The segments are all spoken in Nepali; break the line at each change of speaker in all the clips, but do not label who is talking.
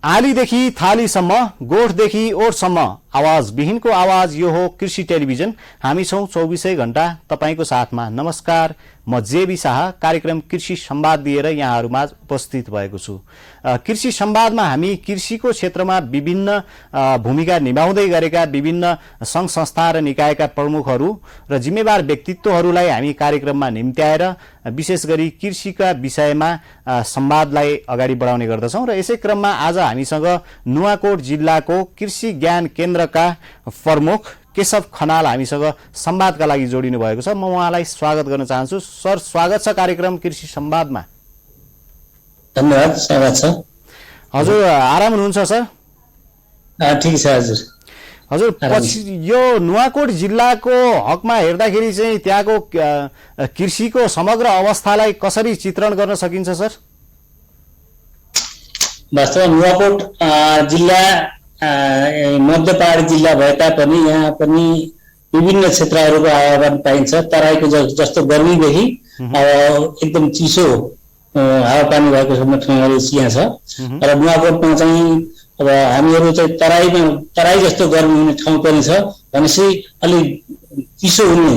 आलीदेखि थालीसम्म, गोठदेखि ओठसम्म, आवाज विहीनको आवाज यो हो कृषि टेलिभिजन। हामी छौं 24 घण्टा तपाईको साथमा। नमस्कार, म जेबी शाह कार्यक्रम कृषि संवाद लिएर यहाँहरुमा उपस्थित भएको छु। कृषि संवादमा हामी कृषिको क्षेत्रमा विभिन्न भूमिका निभाउँदै गरेका विभिन्न संघ संस्था र निकायका प्रमुखहरू र जिम्मेवार व्यक्तित्वहरूलाई हामी कार्यक्रममा निम्त्याएर विशेष गरी कृषिका विषयमा संवादलाई अगाडि बढाउने गर्दछौं। र यसै क्रममा आज हामीसँग नुवाकोट जिल्लाको कृषि ज्ञान केन्द्रका प्रमुख केशव खनाल हामीसँग संवादका लागि जोडिनु भएको छ। म उहाँलाई स्वागत गर्न चाहन्छु। सर, स्वागत छ कार्यक्रम कृषि संवादमा।
धन्यवाद, स्वागत छ।
हजुर आराम हुनुहुन्छ सर?
ठीक छ हजुर।
हजुर, पछि यो नुवाकोट जिल्लाको हकमा हेर्दाखेरि चाहिँ त्यहाँको कृषिको समग्र अवस्थालाई कसरी चित्रण गर्न सकिन्छ सर?
वास्तवमा नुवाकोट जिल्ला मध्य पहाडी जिल्ला भए तापनि यहाँ पनि विभिन्न क्षेत्रहरूको हावापानी पाइन्छ। तराईको जस्तो गर्मीदेखि एकदम चिसो हावापानी भएको ठाउँहरू यहाँ छ। र नुवाकोटमा चाहिँ अब हामीहरू चाहिँ तराई जस्तो गर्मी हुने ठाउँ पनि छ भनेपछि अलि चिसो हुने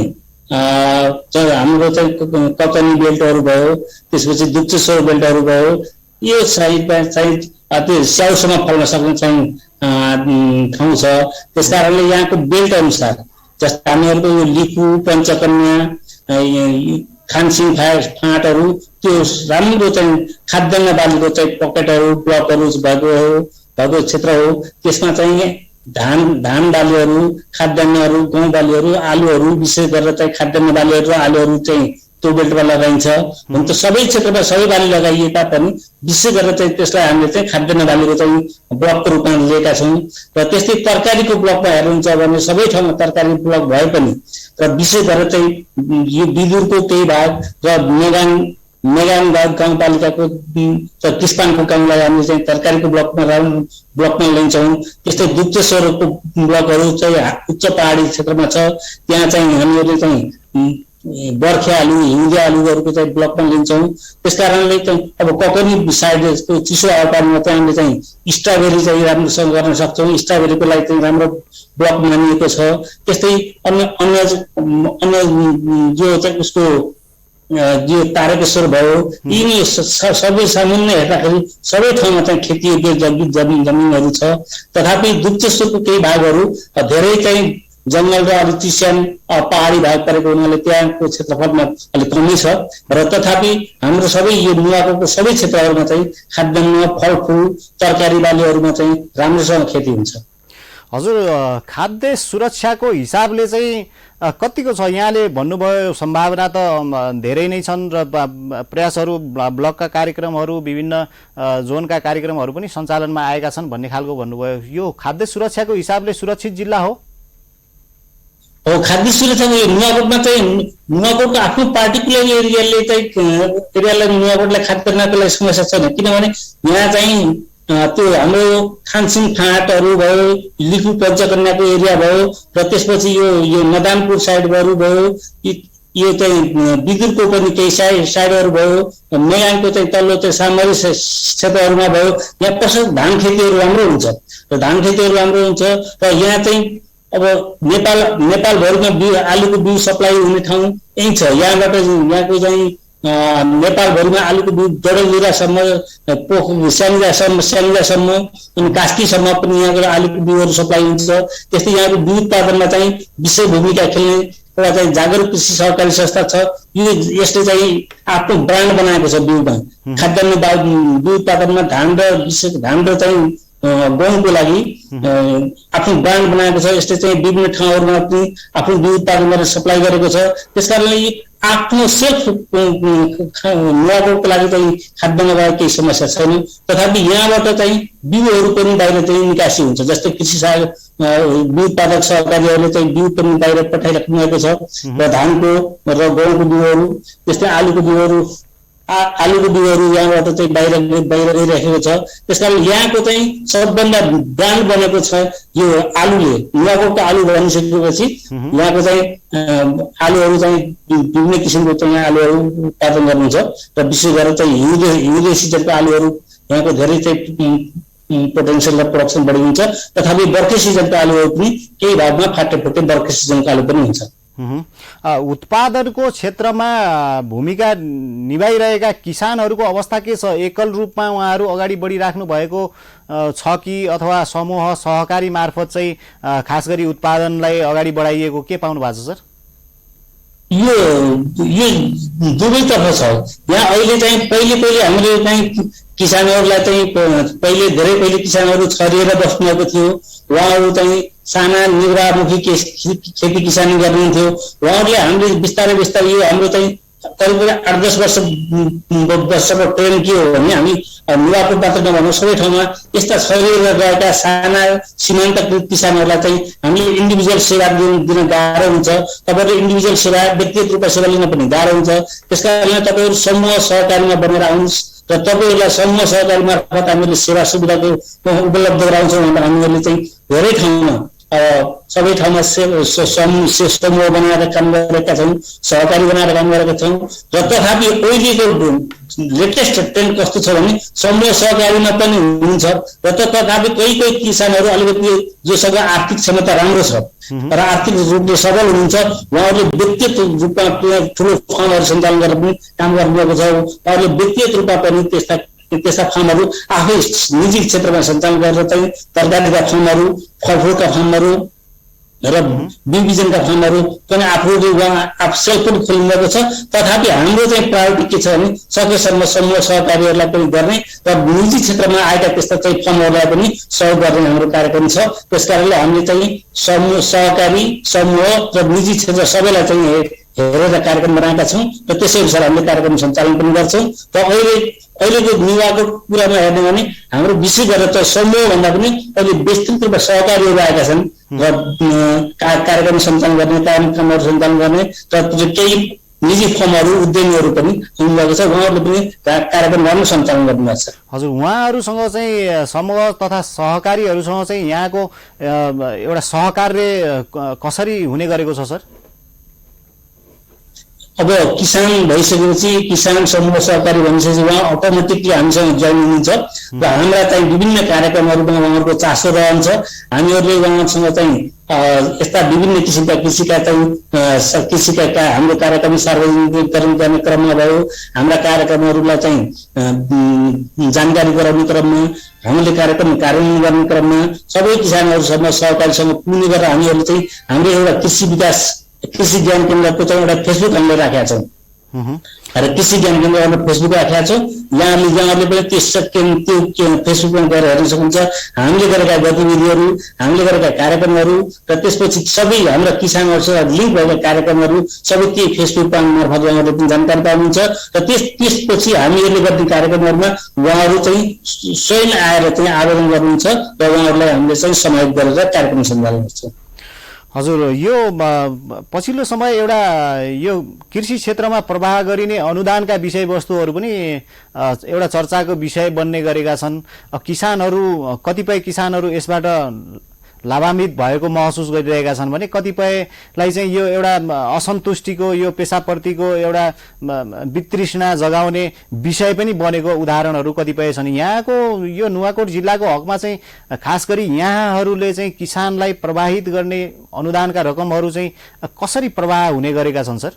हाम्रो चाहिँ ककनी बेल्टहरू भयो, त्यसपछि दुप्चेश्वर बेल्टहरू भयो। यो साइडमा चाहिँ त्यो स्याउसम्म फल्न सक्ने चाहिँ ठाउँ छ। त्यस कारणले यहाँको बेल्ट अनुसार जस्तो हामीहरूको यो लिपु, पञ्चकन्या, खानसिङ फाँटहरू त्यो राम्रो चाहिँ खाद्यान्न बालीको चाहिँ पकेटहरू ब्लकहरू भएको क्षेत्र हो। त्यसमा चाहिँ धान बालीहरू, खाद्यान्नहरू, गहुँ बालीहरू, आलुहरू, विशेष गरेर चाहिँ खाद्यान्न बालीहरू र आलुहरू चाहिँ त्यो बेल्टमा लगाइन्छ। हुन त सबै क्षेत्रमा सबै बाली लगाइए तापनि विशेष गरेर चाहिँ त्यसलाई हामीले चाहिँ खाद्यान्न बालीको चाहिँ ब्लकको रूपमा लिएका छौँ। र त्यस्तै तरकारीको ब्लकमा हेर्नुहुन्छ भने सबै ठाउँमा तरकारी ब्लक भए पनि र विशेष गरेर चाहिँ यो बिदुरको केही भाग र मेगाङ गाउँपालिकाको किस्तानको गाउँलाई हामीले चाहिँ तरकारीको ब्लकमा लिन्छौँ। त्यस्तै दुप्चेश्वरको ब्लकहरू चाहिँ उच्च पहाडी क्षेत्रमा छ। त्यहाँ चाहिँ हामीहरूले चाहिँ बर्खे आलु, हिउँदे आलुहरूको चाहिँ ब्लकमा लिन्छौँ। त्यस कारणले चाहिँ अब ककनी साइडको चिसो हावापानीमा चाहिँ हामीले चाहिँ स्ट्रबेरी चाहिँ राम्रोसँग गर्न सक्छौँ। स्ट्रबेरीको लागि चाहिँ राम्रो ब्लक मानिएको छ। त्यस्तै अन्य जो चाहिँ उसको जो तारकेश्वर भयो, यिनी सबै सामान्य हेर्दाखेरि सबै ठाउँमा चाहिँ खेतीयोग्य जमिनहरू छ। तथापि दुप्चेश्वरको केही भागहरू धेरै चाहिँ जङ्गल र अलिक चिस्यान पहाडी भाग परेको हुनाले त्यहाँको क्षेत्रफलमा अलिक कमी छ। र तथापि हाम्रो सबै यो नुवाकोटको सबै क्षेत्रहरूमा चाहिँ खाद्यान्न, फलफुल, तरकारी बालीहरूमा चाहिँ राम्रोसँग खेती हुन्छ।
हजुर, खाद्य सुरक्षाको हिसाबले चाहिँ कतिको छ? यहाँले भन्नुभयो सम्भावना त धेरै नै छन् र प्रयासहरू, ब्लकका कार्यक्रमहरू, विभिन्न जोनका कार्यक्रमहरू पनि सञ्चालनमा आएका छन् भन्ने खालको भन्नुभयो। यो खाद्य सुरक्षाको हिसाबले सुरक्षित जिल्ला हो?
खाद्य सुरक्षा नुवाकोटमा चाहिँ नुवाकोटको आफ्नो पार्टिकुलर एरियालाई नुवाकोटलाई खाद्यान्नको लागि समस्या छैन। किनभने यहाँ चाहिँ त्यो हाम्रो खानसिङ फाँटहरू भयो, लिपु पञ्चकन्याको एरिया भयो, र त्यसपछि यो मदानपुर साइडहरू भयो, यो चाहिँ बिदुरको पनि केही साइडहरू भयो, मेगाङको चाहिँ तल्लो चाहिँ सामरी क्षेत्रहरूमा भयो। यहाँ पसल धान खेतीहरू राम्रो हुन्छ र धान खेतीहरू राम्रो हुन्छ। र यहाँ चाहिँ अब नेपालभरिमा आलुको बिउ सप्लाई हुने ठाउँ यही छ। यहाँको चाहिँ नेपालभरिमा आलुको बिउ डडेलधुरासम्म, स्याङ्जासम्म अनि कास्कीसम्म पनि यहाँको आलुको बिउहरू सप्लाई हुन्छ। त्यस्तै यहाँको बिउ उत्पादनमा चाहिँ विशेष भूमिका खेल्ने एउटा चाहिँ जागरुक कृषि सहकारी संस्था छ। यसले चाहिँ आफ्नो ब्रान्ड बनाएको छ बिउमा। खाद्यान्न बिउ उत्पादनमा धान र चाहिँ गहुँको लागि आफ्नो ब्रान्ड बनाएको छ। यसले चाहिँ विभिन्न ठाउँहरूमा पनि आफ्नो बिउ उत्पादन गरेर सप्लाई गरेको छ। त्यस कारणले आफ्नो सेल्फ नुवाकोटको लागि चाहिँ खाद्यान्नमा केही समस्या छैन। तथापि यहाँबाट चाहिँ बिउहरू पनि बाहिर चाहिँ निकासी हुन्छ। जस्तै कृषि बिउ उत्पादक सहकारीहरूले चाहिँ बिउ पनि बाहिर पठाइराख्नु भएको छ। र धानको र गहुँको बिउहरू, त्यस्तै आलुको बिउहरू आलुको बिउहरू यहाँबाट चाहिँ बाहिर गइरहेको छ। त्यसकारण यहाँको चाहिँ सबभन्दा ब्रान्ड बनेको छ यो आलुले। नुवाकोटको आलु भनिसकेपछि यहाँको चाहिँ आलुहरू चाहिँ विभिन्न किसिमको चाहिँ आलुहरू उत्पादन गर्नुहुन्छ र विशेष गरेर चाहिँ हिउँदे सिजनको आलुहरू यहाँको धेरै चाहिँ पोटेन्सियल र प्रोडक्सन बढी हुन्छ। तथापि बर्खे सिजनको आलुहरू पनि केही भागमा फाटे बर्खे सिजनको आलु पनि हुन्छ।
उत्पादनको क्षेत्रमा भूमिका निभाइरहेका किसानहरूको अवस्था के छ? एकल रूपमा उहाँहरू अगाडि बढिराख्नु भएको छ कि अथवा समूह सहकारी मार्फत चाहिँ खास गरी उत्पादनलाई अगाडि बढाइएको के पाउनु भएको छ सर?
यो दुवैतर्फ छ। यहाँ अहिले चाहिँ पहिले हामीले चाहिँ किसानहरूलाई चाहिँ धेरै किसानहरू छरिएर बस्नुभएको थियो। उहाँहरू चाहिँ साना निग्रामुखी खेती किसानी गर्नुहुन्थ्यो। उहाँहरूले हामीले बिस्तारै यो हाम्रो चाहिँ करिब 8-10 वर्षसम्म ट्रेन के हो भने हामी नुवाकोट मात्र नभनौँ सबै ठाउँमा यस्ता छरिएर गएका साना सीमान्तकृत किसानहरूलाई चाहिँ हामीले इन्डिभिजुअल सेवा दिन गाह्रो हुन्छ। तपाईँहरूले इन्डिभिजुअल सेवा व्यक्तिगत रूपमा सेवा लिन पनि गाह्रो हुन्छ। त्यसकारण तपाईँहरू समूह सहकारीमा बनेर आउनुहोस् र तपाईँहरूलाई समूह सहकारी मार्फत हामीले सेवा सुविधाको उपलब्ध गराउँछौँ भनेर हामीहरूले चाहिँ धेरै ठाउँमा सबै ठाउँमा समूह बनाएर काम गरेका छौँ, सहकारी बनाएर काम गरेका छौँ। र तथापि अहिलेको लेटेस्ट ट्रेन्ड कस्तो छ भने समूह सहकारीमा पनि हुनुहुन्छ र तथापि कोही किसानहरू अलिकति जोसँग आर्थिक क्षमता राम्रो छ र आर्थिक रूपले सबल हुनुहुन्छ, उहाँहरूले व्यक्तिगत रूपमा ठुलो फर्महरू सञ्चालन गरेर पनि काम गर्नुभएको छ। उहाँहरूले व्यक्तिगत रूपमा पनि त्यस्ता फार्महरू आफै निजी क्षेत्रमा सञ्चालन गरेर चाहिँ तरकारीका फार्महरू, फलफुलका फार्महरू र बिउबिजनका फार्महरू पनि आफू सेल्फ पनि खोल्नुभएको छ। तथापि हाम्रो चाहिँ प्रायोरिटी के छ भने सकेसम्म समूह सहकारीहरूलाई पनि गर्ने र निजी क्षेत्रमा आएका त्यस्ता चाहिँ फर्महरूलाई पनि सहयोग गर्ने हाम्रो कार्यक्रम छ। त्यसकारणले हामीले चाहिँ समूह सहकारी, समूह र निजी क्षेत्र सबैलाई चाहिँ हेरेर कार्यक्रम बनाएका छौँ र त्यसै अनुसार हामीले कार्यक्रम सञ्चालन पनि गर्छौँ। र अहिलेको युवाको कुरामा हेर्ने भने हाम्रो विशेष गरेर चाहिँ समूह भन्दा पनि अहिले विस्तृत रूपमा सहकारीहरू आएका छन् र कार्यक्रम सञ्चालन गर्ने, कार्यक्रमहरू सञ्चालन गर्ने र केही निजी फर्महरू, उद्यमीहरू पनि हुनुभएको छ। उहाँहरूले पनि कार्यक्रम राम्रो सञ्चालन गर्नुभएको छ।
हजुर, उहाँहरूसँग चाहिँ समूह तथा सहकारीहरूसँग चाहिँ यहाँको एउटा सहकार्य कसरी हुने गरेको छ सर?
अब किसान भइसकेपछि किसान समूह सहकारी भनिसकेपछि उहाँ अटोमेटिकली हामीसँग जोइन हुनुहुन्छ र हाम्रा चाहिँ विभिन्न कार्यक्रमहरूमा उहाँहरूको चासो रहन्छ। हामीहरूले उहाँसँग चाहिँ यस्ता विभिन्न किसिमका कृषिका हाम्रो कार्यक्रम सार्वजनिकरण गर्ने क्रममा भयो, हाम्रा कार्यक्रमहरूलाई चाहिँ जानकारी गराउने क्रममा, हामीले कार्यक्रम कार्यान्वयन गर्ने क्रममा सबै किसानहरूसँग सहकारीसँग पुग्ने गरेर हामीहरूले चाहिँ हाम्रो एउटा कृषि ज्ञान केन्द्रको चाहिँ एउटा फेसबुक हामीले राखेका छौँ र कृषि ज्ञान केन्द्र एउटा फेसबुक राखेका छौँ। यहाँहरूले पनि त्यो फेसबुकमा गएर हेर्न सक्नुहुन्छ हामीले गरेका गतिविधिहरू, हामीले गरेका कार्यक्रमहरू र त्यसपछि सबै हाम्रा किसानहरूसँग लिङ्क भएका कार्यक्रमहरू सबै त्यही फेसबुक मार्फत उहाँहरूले पनि जानकारी पाउनुहुन्छ र त्यसपछि हामीहरूले गर्ने कार्यक्रमहरूमा उहाँहरू चाहिँ स्वयं आएर चाहिँ आवेदन गर्नुहुन्छ र उहाँहरूलाई हामीले चाहिँ समावेश गरेर कार्यक्रम सञ्चालन गर्छौँ।
हजुर, यो पछिल्लो समय एउटा यो कृषि क्षेत्रमा प्रवाह गरिने अनुदानका विषयवस्तुहरू पनि एउटा चर्चाको विषय बन्ने गरेका छन्। कतिपय किसानहरू यसबाट लाभान्वित भएको महसुस गरिरहेका छन् भने कतिपयलाई चाहिँ यो एउटा असन्तुष्टिको, यो पेसाप्रतिको एउटा वितृष्णा जगाउने विषय पनि बनेको उदाहरणहरू कतिपय छन्। यहाँको यो नुवाकोट जिल्लाको हकमा चाहिँ खास गरी यहाँहरूले चाहिँ किसानलाई प्रभावित गर्ने अनुदानका रकमहरू चाहिँ कसरी प्रवाह हुने गरेका छन् सर?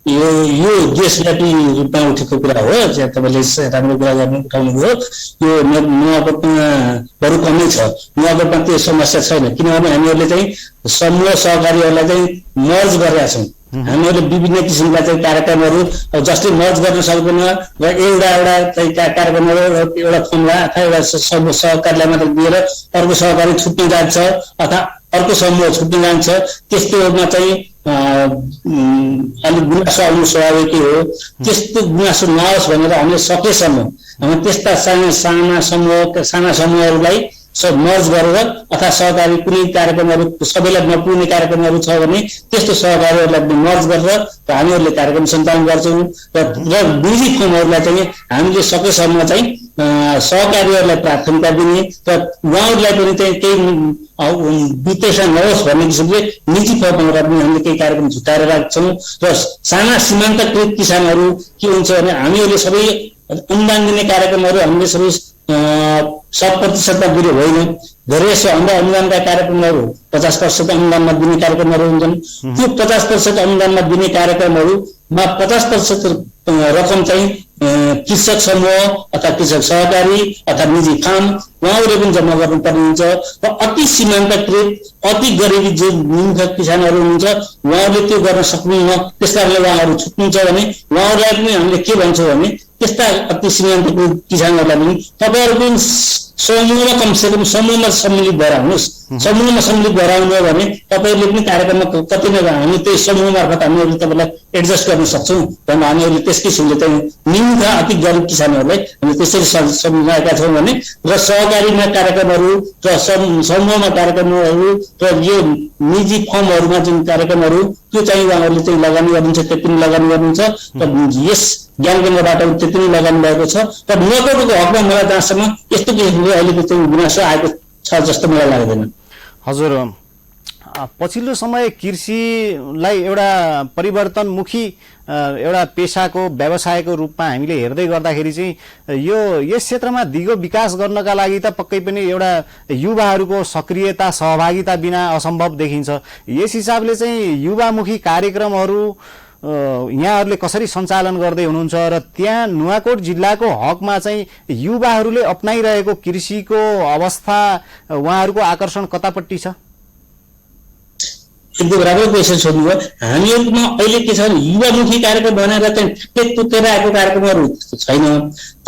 यो देशव्यापी रूपमा उठेको कुरा हो। चाहिँ तपाईँले राम्रो कुरा उठाउनुभयो। यो नुवाकोटमा बरु कमै छ, नुवाकोटमा त्यो समस्या छैन, किनभने हामीहरूले चाहिँ समूह सहकारीहरूलाई चाहिँ मर्ज गरेका छौँ। हामीहरूले विभिन्न किसिमका चाहिँ कार्यक्रमहरू जसले मर्ज गर्न सक्दैन र एउटा चाहिँ कार्यक्रमहरू एउटा फर्मलाई अथवा एउटा समूह सहकारीलाई मात्र दिएर अर्को सहकारी छुट्न जान्छ अथवा अर्को समूह छुट्न जान्छ, त्यस्तोमा चाहिँ अलिक गुनासो आउनु स्वाभाविक हो। त्यस्तो गुनासो नहोस् भनेर हामीले सकेसम्म त्यस्ता साना समूहहरूलाई मर्ज गरेर अथवा सहकारी कुनै कार्यक्रमहरू सबैलाई नपुग्ने कार्यक्रमहरू छ भने त्यस्तो सहकारीहरूलाई मर्ज गरेर हामीहरूले कार्यक्रम सञ्चालन गर्छौँ र निजी फर्महरूलाई चाहिँ हामीले सकेसम्म चाहिँ सहकारीहरूलाई प्राथमिकता दिने र उहाँहरूलाई पनि चाहिँ केही वित्तेषण नहोस् भन्ने किसिमले निजी फर्महरूलाई पनि हामीले केही कार्यक्रम झुटाएर राख्छौँ र साना सीमान्तकृत किसानहरू के हुन्छ भने हामीहरूले सबै अनुदान दिने कार्यक्रमहरू हामीले सबै 100% दिने होइन धेरै हाम्रो अनुदानका कार्यक्रमहरू 50% अनुदानमा दिने कार्यक्रमहरू हुन्छन् त्यो 50% अनुदानमा दिने कार्यक्रमहरूमा 50% रकम चाहिँ कृषक समूह अथवा कृषक सहकारी अथवा निजी फार्म उहाँहरूले पनि जम्मा गर्नुपर्ने हुन्छ र अति सीमान्तकृत अति गरिबी जो निम्न किसानहरू हुनुहुन्छ उहाँहरूले त्यो गर्न सक्नुहुन्न त्यस कारणले उहाँहरू छुट्नुहुन्छ भने उहाँहरूलाई पनि हामीले के भन्छौँ भने त्यस्ता अति सीमान्तकृत किसानहरूलाई पनि तपाईँहरू पनि समूहमा कमसेकम समूहमा सम्मिलित भएर आउनुहोस् समूहमा सम्मिलित भएर आउनु हो भने तपाईँहरूले पनि कार्यक्रममा कति नै हामी त्यही समूह मार्फत हामीहरूले तपाईँलाई एडजस्ट गर्न सक्छौँ भन्दा हामीहरूले त्यस किसिमले चाहिँ निम्न अति गरिब किसानहरूलाई हामी त्यसरी सम्झाएका छौँ भने र सहकारीमा कार्यक्रमहरू र समूहमा कार्यक्रमहरू र यो निजी फर्महरूमा जुन कार्यक्रमहरू त्यो चाहिँ उहाँहरूले चाहिँ लगानी गर्नुहुन्छ त्यति नै लगानी गर्नुहुन्छ र यस ज्ञान केन्द्रबाट त्यति नै लगानी भएको छ र नगरको हकमा मलाई जहाँसम्म यस्तो किसिमले अहिलेको चाहिँ गुनासो आएको छ जस्तो मलाई लाग्दैन।
हजुर, पछिल्लो समय कृषिलाई एउटा परिवर्तनमुखी एउटा पेशाको व्यवसायको रूपमा हामीले हेर्दै गर्दाखेरि चाहिँ यस क्षेत्रमा दिगो विकास गर्नका लागि त पक्कै पनि एउटा युवाहरूको सक्रियता सहभागिता बिना असम्भव देखिन्छ। यस हिसाबले चाहिँ युवामुखी कार्यक्रमहरू यहाँहरूले कसरी सञ्चालन गर्दै हुनुहुन्छ र त्यहाँ नुवाकोट जिल्लाको हकमा चाहिँ युवाहरूले अपनाइरहेको कृषिको अवस्था उहाँहरूको आकर्षण कतापट्टि छ?
एकदम राम्रो क्वेसन सोध्नुभयो। हामीहरूमा अहिले के छ भने युवामुखी कार्यक्रम भनेर चाहिँ ठिकै तुतेर आएको कार्यक्रमहरू छैन।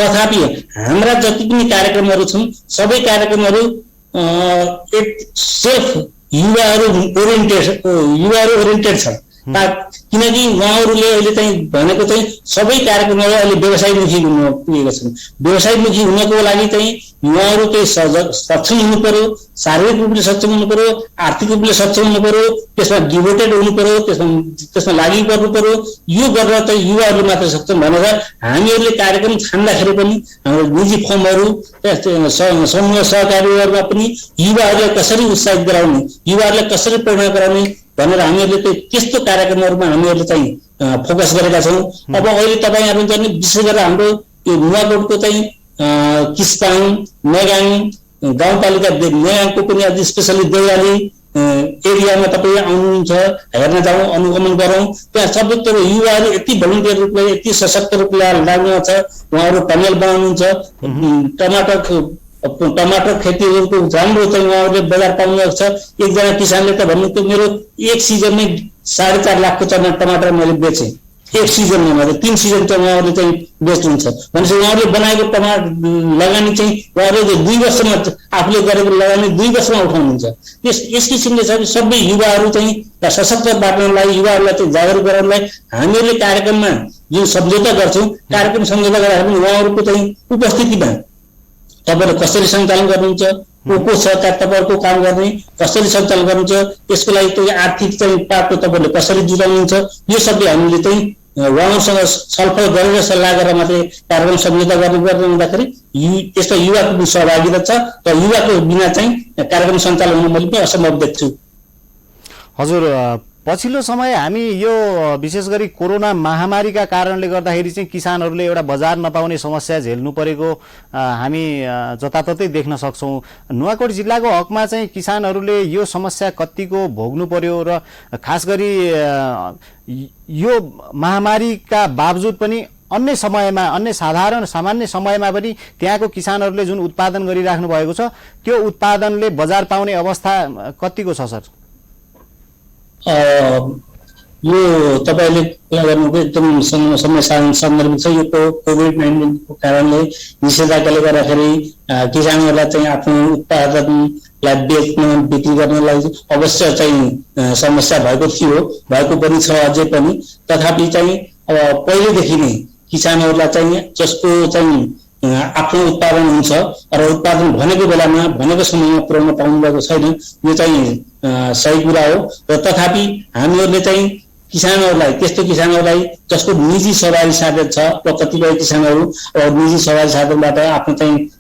तथापि हाम्रा जति पनि कार्यक्रमहरू छन् सबै कार्यक्रमहरू सेल्फ युवाहरू ओरिएन्टेड छन् किनकि उहाँहरूले अहिले चाहिँ भनेको चाहिँ सबै कार्यक्रमहरू अहिले व्यवसायमुखी हुन पुगेका छन्। व्यवसायमुखी हुनको लागि चाहिँ उहाँहरू चाहिँ सक्षम हुनु पर्यो, शारीरिक रूपले सक्षम हुनु पर्यो, आर्थिक रूपले सक्षम हुनु पर्यो, त्यसमा डिभोटेड हुनु पर्यो, त्यसमा लागि पर्नु पर्यो। यो गरेर चाहिँ युवाहरूले मात्र सक्षम भनेर हामीहरूले कार्यक्रम छान्दाखेरि पनि हाम्रो निजी फर्महरू समूह सहकारीहरूमा पनि युवाहरूलाई कसरी उत्साहित गराउने, युवाहरूलाई कसरी प्रेरणा गराउने भनेर हामीहरूले चाहिँ त्यस्तो कार्यक्रमहरूमा हामीहरूले चाहिँ फोकस गरेका छौँ। अब अहिले तपाईँहरू चाहिँ विशेष गरेर हाम्रो यो नुवाकोटको चाहिँ किस्ताङ नेगाङ गाउँपालिका नेगाङको पनि अझ स्पेसली देउराली एरियामा तपाईँ आउनुहुन्छ, हेर्न जाउँ, अनुगमन गरौँ। त्यहाँ सबैतिर युवाहरू यति भलन्टियर रूपले यति सशक्त रूपले लाग्नु छ। उहाँहरू प्यानल बनाउनुहुन्छ, टमाटर खेतीहरूको राम्रो चाहिँ उहाँहरूले बजार पाउनु छ। एकजना किसानले त भन्नु मेरो एक सिजनमै 4.5 लाखको टमाटर मैले बेचेँ, एक सिजनमा मात्रै 3 सिजन चाहिँ उहाँहरूले चाहिँ बेच्नुहुन्छ भनेपछि उहाँहरूले बनाएको टमाटर लगानी चाहिँ उहाँहरूले 2 वर्षमा आफूले गरेको लगानी 2 वर्षमा उठाउनुहुन्छ। यस किसिमले चाहिँ सबै युवाहरू चाहिँ सशक्त पार्नलाई, युवाहरूलाई चाहिँ जागरुक गराउनलाई हामीहरूले कार्यक्रममा जुन सम्झौता गर्छौँ, कार्यक्रम सम्झौता गर्दाखेरि उहाँहरूको चाहिँ उपस्थितिमा तपाईँले कसरी सञ्चालन गर्नुहुन्छ, को छ तपाईँहरूको काम गर्ने, कसरी सञ्चालन गर्नुहुन्छ, त्यसको लागि चाहिँ आर्थिक चाहिँ पाटो तपाईँले कसरी जुटाउनुहुन्छ, यो सबै हामीले चाहिँ उहाँहरूसँग छलफल गरेर सल्लाह गरेर मात्रै कार्यक्रम सम्झौता गर्नुपर्ने हुँदाखेरि यसमा युवाको पनि सहभागिता छ र युवाको बिना चाहिँ कार्यक्रम सञ्चालन हुन मैले पनि असम्भव देख्छु।
हजुर, पछिल्लो समय हामी यो विशेष गरी कोरोना महामारीका कारणले गर्दाखेरि चाहिँ किसानहरूले एउटा बजार नपाउने समस्या झेल्नु परेको हामी जताततै देख्न सक्छौँ। नुवाकोट जिल्लाको हकमा चाहिँ किसानहरूले यो समस्या कतिको भोग्नु पर्यो र खास गरी यो महामारीका बावजुद पनि अन्य समयमा, अन्य सामान्य समयमा पनि त्यहाँको किसानहरूले जुन उत्पादन गरिराख्नु भएको छ त्यो उत्पादनले बजार पाउने अवस्था कतिको छ सर?
यो तपाईँले कुरा गर्नुको एकदम समय सन्दर्भ छ। यो कोभिड-19 को कारणले निषेधाज्ञाले गर्दाखेरि किसानहरूलाई चाहिँ आफ्नो उत्पादनलाई बेच्न बिक्री गर्नलाई अवश्य चाहिँ समस्या भएको पनि छ अझै पनि। तथापि चाहिँ अब पहिलेदेखि नै किसानहरूलाई चाहिँ जसको चाहिँ आफ्नो उत्पादन हुन्छ र उत्पादन भनेको बेलामा भनेको समयमा पुर्याउन पाउनु भएको छैन, यो चाहिँ सही कुरा हो। र तथापि हामीहरूले चाहिँ किसानहरूलाई, त्यस्तो किसानहरूलाई जसको निजी सवारी साधन छ, कतिपय किसानहरू निजी सवारी साधनबाट आफ्नो चाहिँ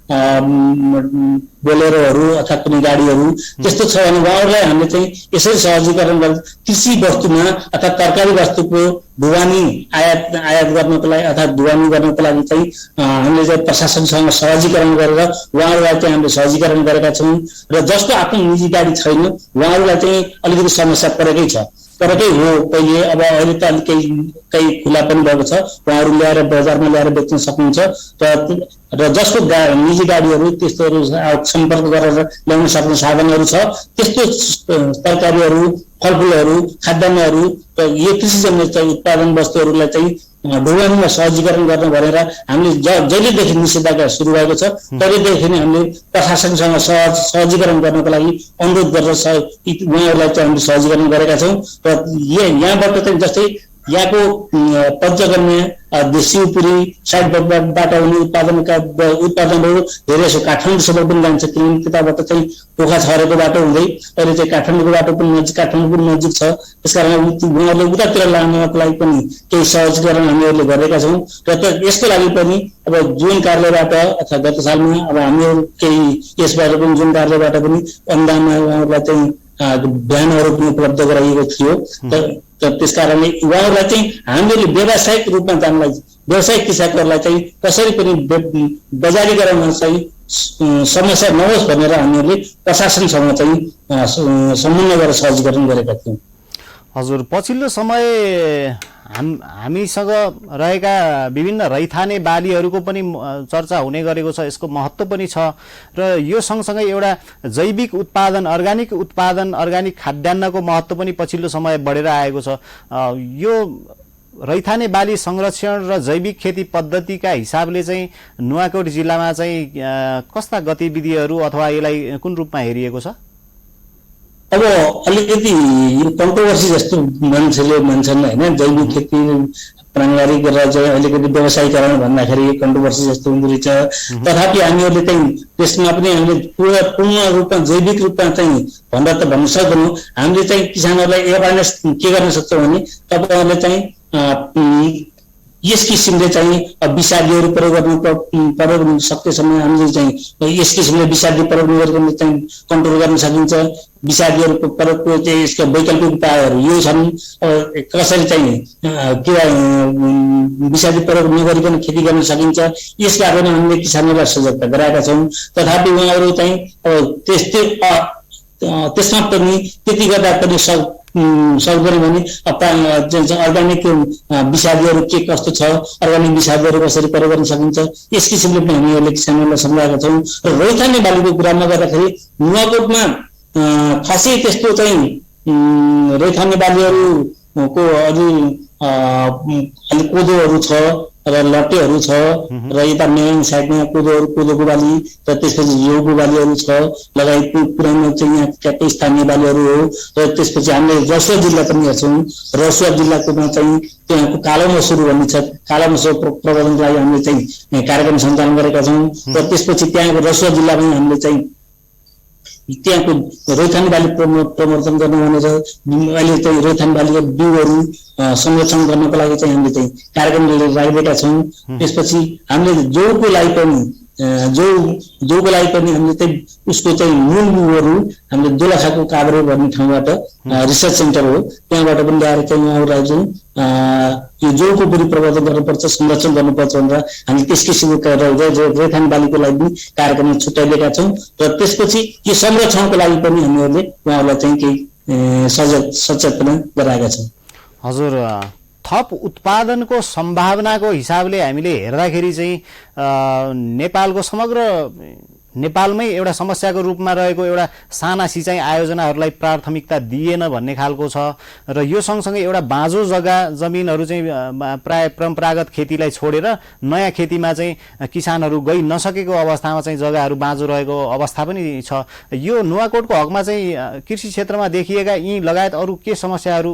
बोलेरोहरू अथवा कुनै गाडीहरू त्यस्तो छ भने उहाँहरूलाई हामीले चाहिँ यसरी सहजीकरण गर्दा कृषि वस्तुमा अथवा तरकारी वस्तुको ढुवानी आयात गर्नको लागि अथवा ढुवानी गर्नको लागि चाहिँ हामीले चाहिँ प्रशासनसँग सहजीकरण गरेर उहाँहरूलाई चाहिँ हामीले सहजीकरण गरेका छौँ। र जसको आफ्नो निजी गाडी छैन उहाँहरूलाई चाहिँ अलिकति समस्या परेकै छ, परेकै हो पहिले। अब अहिले त अलिक केही खुला पनि भएको छ, उहाँहरू ल्याएर बजारमा ल्याएर बेच्न सक्नुहुन्छ। र जसको निजी गाडीहरू त्यस्तोहरू सम्पर्क गरेर ल्याउन सक्ने साधनहरू छ, त्यस्तो तरकारीहरू, फलफुलहरू, खाद्यान्नहरू र यो कृषिजन्य चाहिँ उत्पादन वस्तुहरूलाई चाहिँ ढुवानीमा सहजीकरण गर्न भनेर हामीले जहिलेदेखि निषेधाज्ञा सुरु भएको छ तहिलेदेखि नै हामीले प्रशासनसँग सहजीकरण गर्नको लागि अनुरोध गरेर उहाँहरूलाई चाहिँ हामीले सहजीकरण गरेका छौँ। र यहाँबाट चाहिँ जस्तै यहाँको पञ्चकन्या, शिवपुरी साइडबाट हुने उत्पादनहरू धेरै जसो काठमाडौँसम्म पनि जान्छ, किनभने त्यताबाट चाहिँ पोखा छरेको बाटो हुँदै अहिले चाहिँ काठमाडौँको बाटो पनि नजिक, काठमाडौँ पनि नजिक छ। त्यसकारण उहाँहरूले उतातिर लानको लागि पनि केही सहजीकरण हामीहरूले गरेका छौँ। र यसको लागि पनि अब जुन कार्यालयबाट अथवा गत सालमा अब हामीहरू केही यसबाट पनि जुन कार्यालयबाट पनि अनुदानमा उहाँहरूलाई चाहिँ भ्यानहरू पनि उपलब्ध गराइएको थियो। त्यस कारणले उहाँहरूलाई चाहिँ हामीले व्यावसायिक रूपमा जानलाई, व्यावसायिक कृषकहरूलाई चाहिँ कसरी पनि बजारीकरणमा चाहिँ समस्या नहोस् भनेर हामीहरूले प्रशासनसँग चाहिँ समन्वय गरेर सहजीकरण गरेका थियौँ।
हजुर, पछिल्लो समय हामीसँग रहेका विभिन्न रैथाने बालीहरूको पनि चर्चा हुने गरेको छ, यसको महत्त्व पनि छ। र यो सँगसँगै एउटा जैविक उत्पादन, अर्ग्यानिक उत्पादन, अर्ग्यानिक खाद्यान्नको महत्त्व पनि पछिल्लो समय बढेर आएको छ। यो रैथाने बाली संरक्षण र जैविक खेती पद्धतिका हिसाबले चाहिँ नुवाकोट जिल्लामा चाहिँ कस्ता गतिविधिहरू अथवा यसलाई कुन रूपमा हेरिएको छ?
अब अलिकति यो कन्ट्रोभर्सी जस्तो मान्छेले मान्छन् होइन, जैविक खेती प्राङ्गारिक गरेर चाहिँ अलिकति व्यवसायीकरण भन्दाखेरि कन्ट्रोभर्सी जस्तो हुँदो रहेछ। तथापि हामीहरूले चाहिँ त्यसमा पनि हामीले पूर्ण रूपमा जैविक रूपमा चाहिँ भनेर त भन्न सक्दैनौँ। हामीले चाहिँ किसानहरूलाई एवारनेस के गर्न सक्छौँ भने तपाईँहरूले चाहिँ यस किसिमले चाहिँ विषादीहरू प्रयोग गर्न सक्नेसम्म हामीले चाहिँ यस किसिमले विषादी प्रयोग नगरिकन चाहिँ कन्ट्रोल गर्न सकिन्छ। विषादीहरूको प्रयोगको चाहिँ यसका वैकल्पिक उपायहरू यो छन्। कसरी चाहिँ विषादी प्रयोग नगरिकन खेती गर्न सकिन्छ यस बारेमा हामीले किसानहरूलाई सजगता गराएका छौँ। तथापि उहाँहरू चाहिँ त्यसमा पनि त्यति गर्दा पनि सक्दैन भने अर्ग्यानिक विषादीहरू के कस्तो छ, अर्ग्यानिक विषादीहरू कसरी प्रयोग गर्न सकिन्छ यस किसिमले पनि हामीहरूले किसानहरूलाई सम्झाएका छौँ। र रैथाने बालीको कुरामा गर्दाखेरि नुवाकोटमा खासै त्यस्तो चाहिँ रैथाने बालीहरूको अलि कोदोहरू छ र लट्टेहरू छ र यता म्याङ साइडमा कोदोको बाली र त्यसपछि घिउको बालीहरू छ लगायतको कुरामा चाहिँ यहाँ ट्याक्कै स्थानीय बालीहरू हो। र त्यसपछि हामीले रसुवा जिल्ला पनि हेर्छौँ। रसुवा जिल्लाकोमा चाहिँ त्यहाँको कालो मसुर भन्ने छ, कालो मसुर प्रबन्धनको लागि हामीले चाहिँ कार्यक्रम सञ्चालन गरेका छौँ। र त्यसपछि त्यहाँको रसुवा जिल्लामा हामीले चाहिँ त्यहाँको रैथाने बाली प्रवर्धन गर्नु भनेर अहिले चाहिँ रैथाने बालीको बिउहरू संरक्षण गर्नको लागि चाहिँ हामीले चाहिँ कार्यक्रम राखिरहेका छौँ। त्यसपछि हामीले जौको लागि पनि हामीले चाहिँ उसको चाहिँ मूल बिउहरू हामीले दोलखाको काभ्रे भन्ने ठाउँबाट रिसर्च सेन्टर हो त्यहाँबाट पनि ल्याएर चाहिँ उहाँहरूलाई चाहिँ यो जौको पनि प्रवर्धन गर्नुपर्छ, संरक्षण गर्नुपर्छ भनेर हामी त्यस किसिमको रैथाने बालीको लागि पनि कार्यक्रम छुट्याइदिएका छौँ। र त्यसपछि यो संरक्षणको लागि पनि हामीहरूले उहाँहरूलाई चाहिँ केही सचेतना गराएका छौँ।
हजुर, थप उत्पादनको सम्भावनाको हिसाबले हामीले हेर्दाखेरि चाहिँ नेपालको समग्र नेपालमै एउटा समस्याको रूपमा रहेको एउटा साना सिँचाइ आयोजनाहरूलाई प्राथमिकता दिएन भन्ने खालको छ। र यो सँगसँगै एउटा बाँझो जमिनहरू चाहिँ प्राय परम्परागत खेतीलाई छोडेर नयाँ खेतीमा चाहिँ किसानहरू गइ नसकेको अवस्थामा चाहिँ जग्गाहरू बाँझो रहेको अवस्था पनि छ। यो नुवाकोटको हकमा चाहिँ कृषि क्षेत्रमा देखिएका यी लगायत अरू के समस्याहरू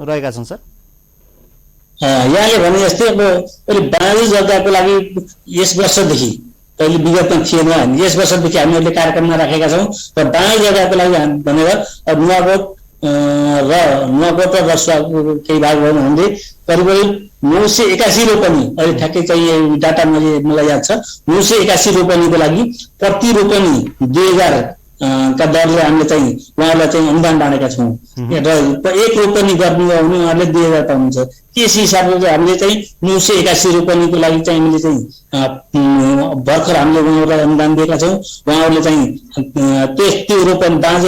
रहेका छन् सर?
यहाँले भने जस्तै अब अहिले बाँझो जग्गाको लागि यस वर्षदेखि पहिले विगतमा थिएन। हामी यस वर्षदेखि हामीहरूले कार्यक्रममा राखेका छौँ र दाँई जग्गाको लागि भनेर नुवाकोट र रसुवाको केही भाग भयो हामीले करिब 981 रोपनी, अहिले ठ्याक्कै चाहिँ डाटा मलाई याद छ, 981 रोपनीको लागि प्रति रोपनी 2000 का दरले हामीले चाहिँ उहाँहरूलाई चाहिँ अनुदान बाँडेका छौँ र एक रोपनी गर्नु हो भने उहाँहरूले 2000 पाउनुहुन्छ। त्यस हिसाबले चाहिँ हामीले चाहिँ 981 रोपनीको लागि चाहिँ हामीले चाहिँ भर्खर हामीले उहाँहरूलाई अनुदान दिएका छौँ। उहाँहरूले चाहिँ त्यो रोपनी बाँझ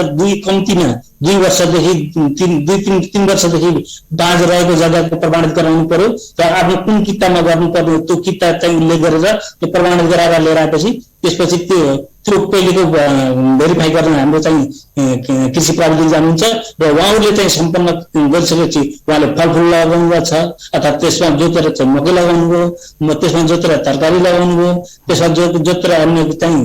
कम्तीमा 2 वर्षदेखि 3 वर्षदेखि बाँझ रहेको जग्गाको प्रमाणित गराउनु पर्यो र आफ्नो कुन कितामा गर्नुपर्ने त्यो किता चाहिँ उल्लेख गरेर त्यो प्रमाणित गराएर लिएर आएपछि त्यसपछि त्यो पहिलेको भेरिफाई गर्न हाम्रो चाहिँ कृषि प्राविधिक जानुहुन्छ र उहाँहरूले चाहिँ सम्पन्न गरिसकेपछि उहाँले फलफुल लगाउनु भएको छ अथवा त्यसमा जोतेर चाहिँ मकै लगाउनु भयो, त्यसमा जोतेर तरकारी लगाउनु भयो, त्यसमा जोतेर अन्य चाहिँ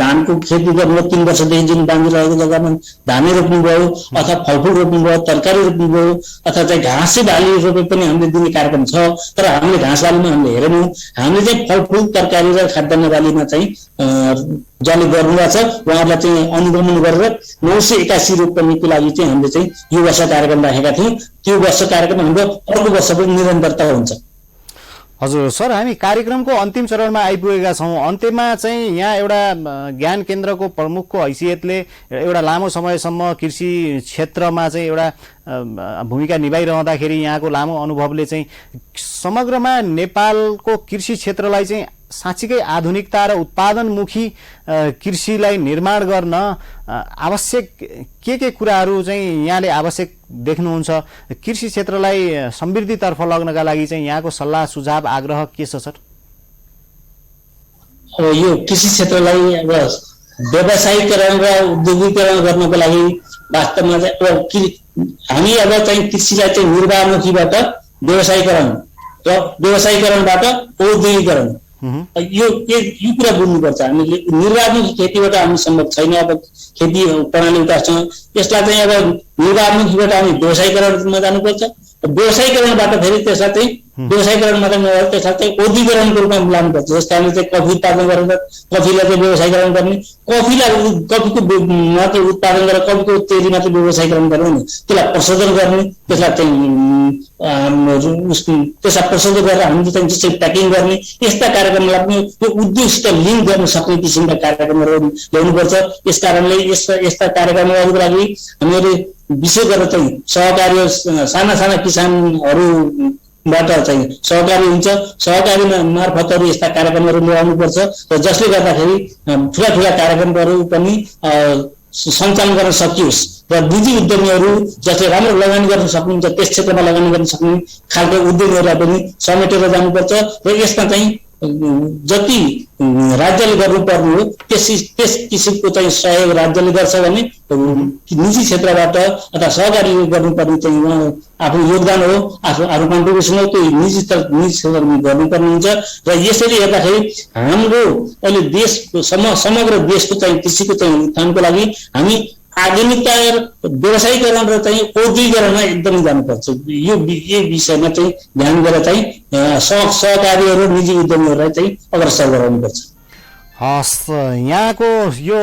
धानको खेती गर्नु 3 वर्षदेखि जुन बाँझो रहेको जग्गामा धानै रोप्नुभयो अथवा फलफुल रोप्नुभयो, तरकारी रोप्नुभयो अथवा चाहिँ घाँसे बाली रोपे पनि हामीले दिने कार्यक्रम छ। तर हामीले घाँस बालीमा हामीले हेरेनौँ, हामीले चाहिँ फलफुल तरकारी र खाद्यान्न बालीमा चाहिँ जसले गर्नुभएको छ उहाँहरूलाई चाहिँ अनुगमन गरेर 981 रोपनीको लागि चाहिँ हामीले चाहिँ यो वर्ष कार्यक्रम राखेका थियौँ। त्यो वर्ष कार्यक्रम हाम्रो अर्को वर्ष पनि निरन्तरता हुन्छ।
हजुर सर, हामी कार्यक्रमको अन्तिम चरणमा आइपुगेका छौँ। अन्त्यमा चाहिँ यहाँ एउटा ज्ञान केन्द्रको प्रमुखको हैसियतले एउटा लामो समयसम्म कृषि क्षेत्रमा चाहिँ एउटा भूमिका निभाइरहँदाखेरि यहाँको लामो अनुभवले चाहिँ समग्रमा नेपालको कृषि क्षेत्रलाई चाहिँ साँच्चीकै आधुनिकता र उत्पादनमुखी कृषिलाई निर्माण गर्न आवश्यक के कुराहरू चाहिँ यहाँले आवश्यक देख्नुहुन्छ? कृषि क्षेत्रलाई समृद्धितर्फ लग्नका लागि चाहिँ यहाँको सल्लाह सुझाव आग्रह के छ सर?
अब यो कृषि क्षेत्रलाई अब व्यवसायीकरण र उद्योगीकरण गर्नको लागि वास्तवमा चाहिँ हामी अब चाहिँ कृषिलाई चाहिँ निर्वाहमुखीबाट व्यवसायीकरण र व्यवसायीकरणबाट औद्योगिकरण यो कुरा बुझ्नुपर्छ। हामीले निर्वाहमुखी खेतीबाट हामी सम्भव छैन। अब खेती प्रणाली विकास छ, यसलाई चाहिँ अब निर्वाहमुखीबाट हामी व्यवसायीकरणमा जानुपर्छ। व्यवसायीकरणबाट फेरि त्यसलाई चाहिँ व्यवसायीकरण मात्रै नभएर त्यसलाई चाहिँ औद्योगिकरणको रूपमा लानुपर्छ। जस्तो हामीले चाहिँ कफी उत्पादन गरेर कफीलाई चाहिँ व्यवसायीकरण गर्ने, कफीको मात्रै उत्पादन गरेर कफीको तेली मात्रै व्यवसायीकरण गर्ने, त्यसलाई प्रशोधन गर्ने, त्यसलाई प्रशोधन गरेर हामीले चाहिँ जस्तै प्याकिङ गर्ने, यस्ता कार्यक्रमलाई पनि यो उद्योगसित लिङ्क गर्न सक्ने किसिमका कार्यक्रमहरू ल्याउनुपर्छ। यस कारणले यस्ता कार्यक्रमहरूको लागि हामीहरूले विशेष गरेर चाहिँ सहकारी साना किसानहरूबाट चाहिँ सहकारी हुन्छ, सहकारी मार्फतहरू यस्ता कार्यक्रमहरू ल्याउनुपर्छ र जसले गर्दाखेरि ठुला कार्यक्रमहरू पनि सञ्चालन गर्न सकियोस् र निजी उद्यमीहरू जसले राम्रो लगानी गर्न सक्नुहुन्छ त्यस क्षेत्रमा लगानी गर्न सक्ने खालको उद्यमीहरूलाई पनि समेटेर जानुपर्छ र यसमा चाहिँ जति राज्यले गर्नुपर्ने हो त्यस किसिमको चाहिँ सहयोग राज्यले गर्छ भने निजी क्षेत्रबाट अथवा सहकारीले गर्नुपर्ने चाहिँ आफ्नो योगदान हो, आफ्नो कन्ट्रिब्युसन हो, त्यो निजी क्षेत्रमा गर्नुपर्ने हुन्छ। र यसरी हेर्दाखेरि हाम्रो अहिले देश समग्र देशको चाहिँ कृषिको चाहिँ उत्थानको लागि हामी आधुनिकता व्यवसायीकरण र चाहिँ औद्योगिकरणमा एकदमै जानुपर्छ। यो विषयमा चाहिँ ध्यान गरेर चाहिँ सहकारीहरू निजी उद्यमीहरूलाई चाहिँ अग्रसर गराउनुपर्छ।
हस्, यहाँको यो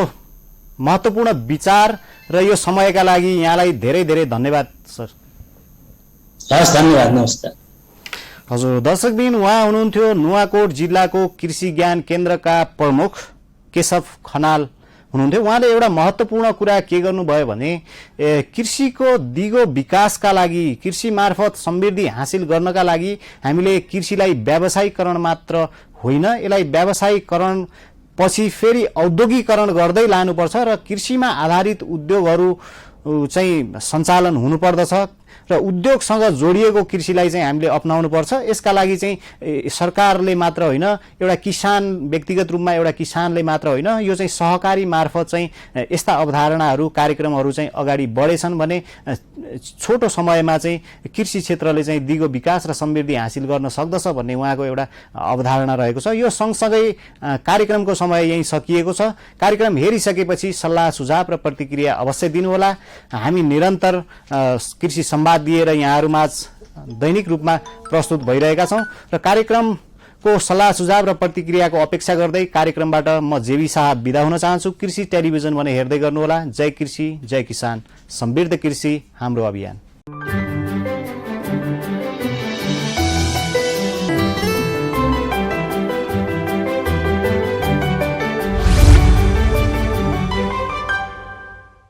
महत्त्वपूर्ण विचार र यो समयका लागि यहाँलाई धेरै धेरै धन्यवाद सर।
हस्, धन्यवाद, नमस्कार।
हजुर दर्शकबिन, उहाँ हुनुहुन्थ्यो नुवाकोट जिल्लाको कृषि ज्ञान केन्द्रका प्रमुख केशव खनाल हुनुहुन्थ्यो। उहाँले एउटा महत्त्वपूर्ण कुरा के गर्नुभयो भने कृषिको दिगो विकासका लागि, कृषि मार्फत समृद्धि हासिल गर्नका लागि हामीले कृषिलाई व्यावसायीकरण मात्र होइन, यसलाई व्यावसायीकरण पछि फेरि औद्योगिकरण गर्दै लानुपर्छ र कृषिमा आधारित उद्योगहरू चाहिँ सञ्चालन हुनुपर्दछ र उद्योगसँग जोडिएको कृषिलाई चाहिँ हामीले अपनाउनुपर्छ। यसका लागि चाहिँ सरकारले मात्र होइन, एउटा किसान व्यक्तिगत रूपमा एउटा किसानले मात्र होइन, यो चाहिँ सहकारी मार्फत चाहिँ यस्ता अवधारणाहरू कार्यक्रमहरू चाहिँ अगाडि बढेछन् भने छोटो समयमा चाहिँ कृषि क्षेत्रले चाहिँ दिगो विकास र समृद्धि हासिल गर्न सक्दछ भन्ने उहाँको एउटा अवधारणा रहेको छ। यो सँगसँगै कार्यक्रमको समय यही सकिएको छ। कार्यक्रम हेरिसकेपछि सल्लाह सुझाव र प्रतिक्रिया अवश्य दिनुहोला। हामी निरन्तर कृषि संवाद दिएर यहाँहरूमाझ दैनिक रूपमा प्रस्तुत भइरहेका छौँ र कार्यक्रमको को सल्लाह सुझाव र प्रतिक्रियाको अपेक्षा गर्दै कार्यक्रमबाट म जेबी शाह बिदा हुन चाहन्छु। कृषि टेलिभिजन भने हेर्दै गर्नुहोला। जय कृषि, जय किसान, समृद्ध कृषि हाम्रो अभियान।